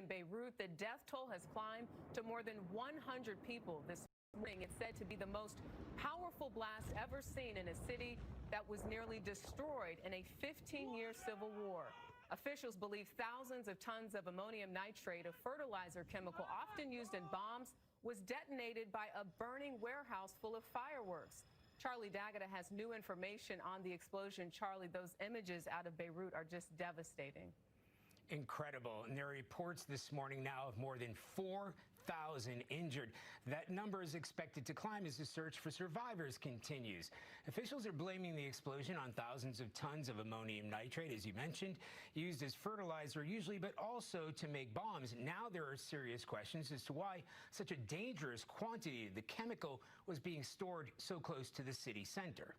in Beirut. The death toll has climbed to more than 100 people this morning. It's said to be the most powerful blast ever seen in a city that was nearly destroyed in a 15-year civil war. Officials believe thousands of tons of ammonium nitrate, a fertilizer chemical often used in bombs, was detonated by a burning warehouse full of fireworks. Charlie D'Agata has new information on the explosion. Charlie, those images out of Beirut are just devastating. Incredible. And there are reports this morning now of more than 4,000 injured. That number is expected to climb as the search for survivors continues. Officials are blaming the explosion on thousands of tons of ammonium nitrate, as you mentioned, used as fertilizer usually, but also to make bombs. Now there are serious questions as to why such a dangerous quantity of the chemical was being stored so close to the city center.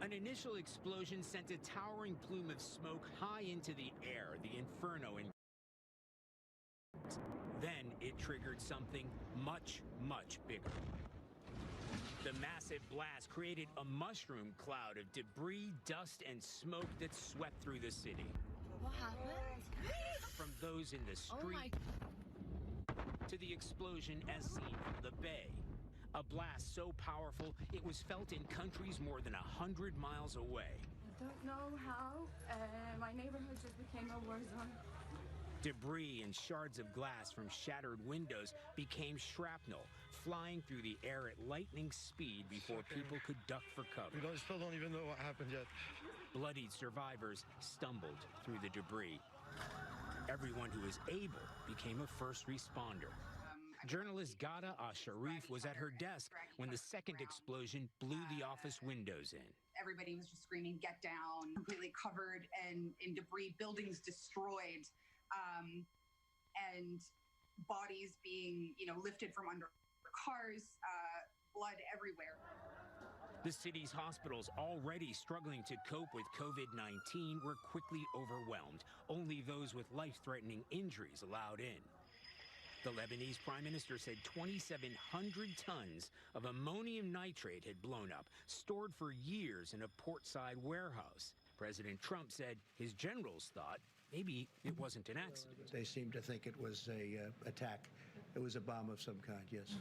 An initial explosion sent a towering plume of smoke high into the air, the inferno. Then it triggered something much, much bigger. The massive blast created a mushroom cloud of debris, dust, and smoke that swept through the city. What happened? From those in the street to the explosion as seen from the bay. A blast so powerful, it was felt in countries more than 100 miles away. I don't know how. My neighborhood just became a war zone. Debris and shards of glass from shattered windows became shrapnel, flying through the air at lightning speed before people could duck for cover. We still don't even know what happened yet. Bloodied survivors stumbled through the debris. Everyone who was able became a first responder. Journalist Ghada Asharif was at her desk when the second explosion blew the office windows in. Everybody was just screaming, "Get down!" Completely covered in debris, buildings destroyed, and bodies being, lifted from under cars, blood everywhere. The city's hospitals, already struggling to cope with COVID-19, were quickly overwhelmed. Only those with life-threatening injuries allowed in. The Lebanese prime minister said 2,700 tons of ammonium nitrate had blown up, stored for years in a portside warehouse. President Trump said his generals thought maybe it wasn't an accident. They seem to think it was an attack. It was a bomb of some kind, yes.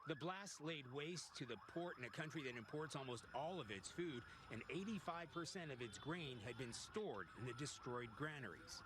The blast laid waste to the port in a country that imports almost all of its food, and 85% of its grain had been stored in the destroyed granaries.